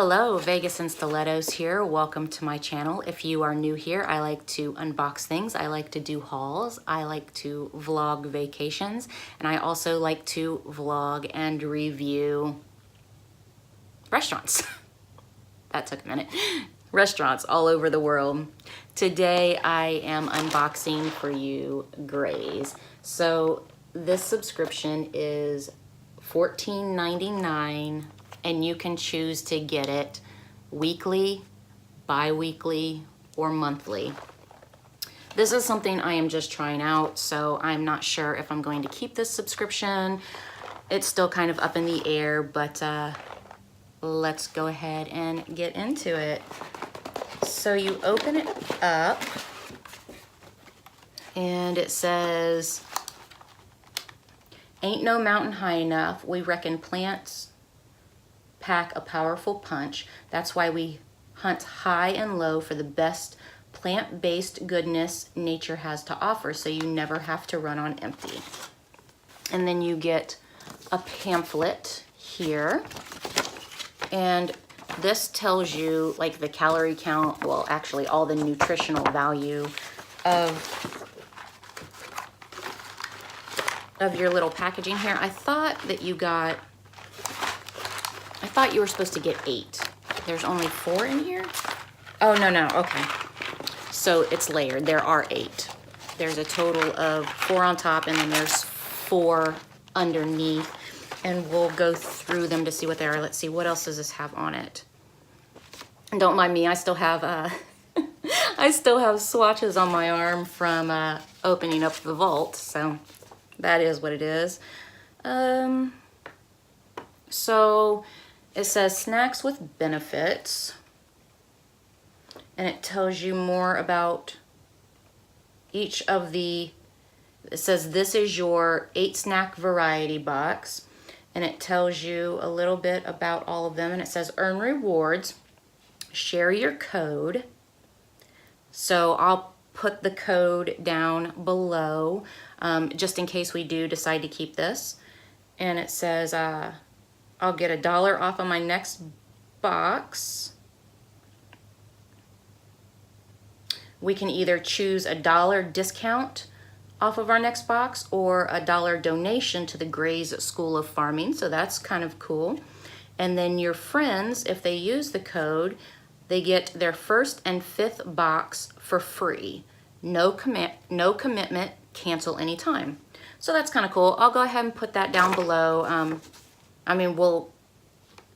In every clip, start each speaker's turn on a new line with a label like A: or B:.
A: Hello, Vegas and Stilettos here. Welcome to my channel. If you are new here, I like to unbox things. I like to do hauls. I like to vlog vacations. And I also like to vlog and review restaurants. That took a minute. Restaurants all over the world. Today I am unboxing for you Graze. So this subscription is $14.99 and you can choose to get it weekly, bi-weekly, or monthly. This is something I am just trying out, so I'm not sure if I'm going to keep this subscription. It's still kind of up in the air, but let's go ahead and get into it. So you open it up and it says, "Ain't no mountain high enough. We reckon plants pack a powerful punch. That's why we hunt high and low for the best plant-based goodness nature has to offer, so you never have to run on empty." And then you get a pamphlet here, and this tells you like the calorie count, well actually all the nutritional value of your little packaging here. I thought you were supposed to get 8. There's only 4 in here? Oh, no, okay. So it's layered. There are 8. There's a total of 4 on top, and then there's 4 underneath. And we'll go through them to see what they are. Let's see, what else does this have on it? And don't mind me, I still have I still have swatches on my arm from opening up the vault, so that is what it is. So it says snacks with benefits, and it tells you more about each of the, it says this is your 8 snack variety box, and it tells you a little bit about all of them, and it says earn rewards, share your code. So I'll put the code down below just in case we do decide to keep this. And it says I'll get $1 off on my next box. We can either choose $1 discount off of our next box or $1 donation to the Graze School of Farming. So that's kind of cool. And then your friends, if they use the code, they get their first and 5th box for free. No commitment, cancel anytime. So that's kind of cool. I'll go ahead and put that down below. I mean, we'll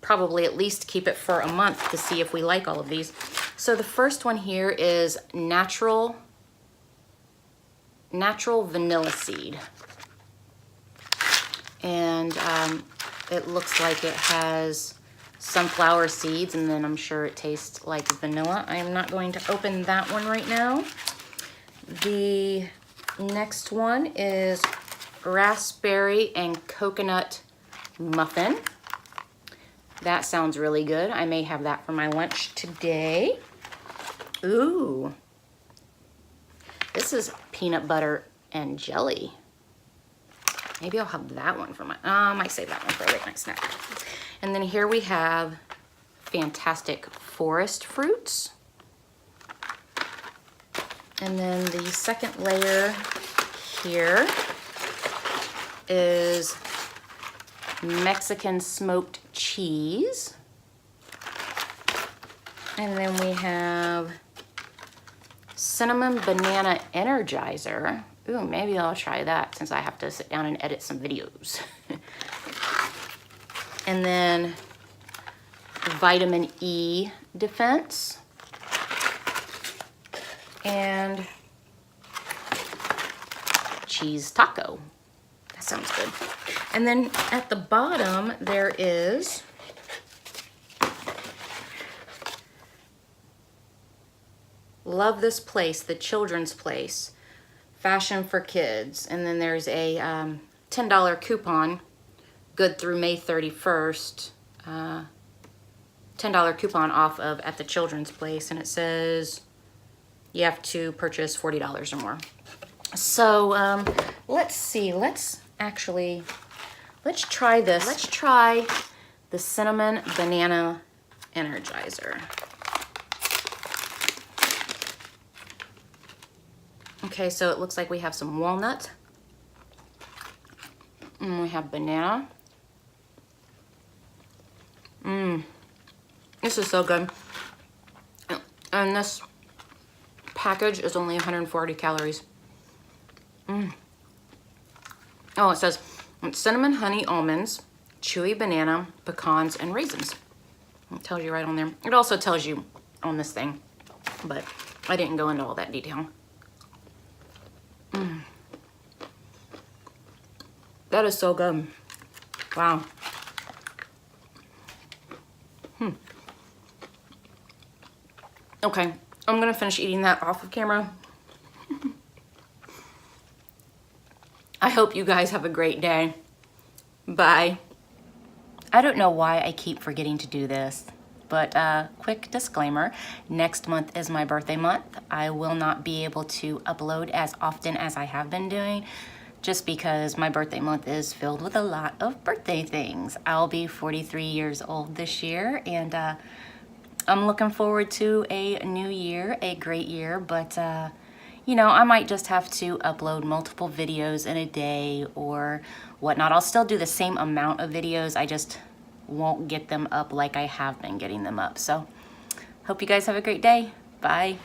A: probably at least keep it for a month to see if we like all of these. So the first one here is natural vanilla seed. And it looks like it has sunflower seeds, and then I'm sure it tastes like vanilla. I am not going to open that one right now. The next one is raspberry and coconut muffin. That sounds really good. I may have that for my lunch today. Ooh, this is peanut butter and jelly. Maybe I'll have that one for my, I might save that one for a late night snack. And then here we have fantastic forest fruits. And then the second layer here is Mexican smoked cheese. And then we have cinnamon banana energizer. Ooh, maybe I'll try that since I have to sit down and edit some videos. And then vitamin E defense. And cheese taco. That sounds good. And then at the bottom there is Love This Place, the children's place, fashion for kids. And then there's a $10 coupon, good through May 31st. $10 coupon off of at the children's place, and it says you have to purchase $40 or more. So let's see, let's try this. Let's try the cinnamon banana Energizer. Okay, so it looks like we have some walnut. And we have banana. This is so good. And this package is only 140 calories. Oh, it says cinnamon, honey, almonds, chewy banana, pecans, and raisins. It tells you right on there. It also tells you on this thing, but I didn't go into all that detail. That is so good. Wow. Okay, I'm gonna finish eating that off of camera. I hope you guys have a great day. Bye. I don't know why I keep forgetting to do this, but quick disclaimer, next month is my birthday month. I will not be able to upload as often as I have been doing, just because my birthday month is filled with a lot of birthday things. I'll be 43 years old this year, and I'm looking forward to a new year, a great year, but you know, I might just have to upload multiple videos in a day or whatnot. I'll still do the same amount of videos, I just won't get them up like I have been getting them up. So, hope you guys have a great day. Bye.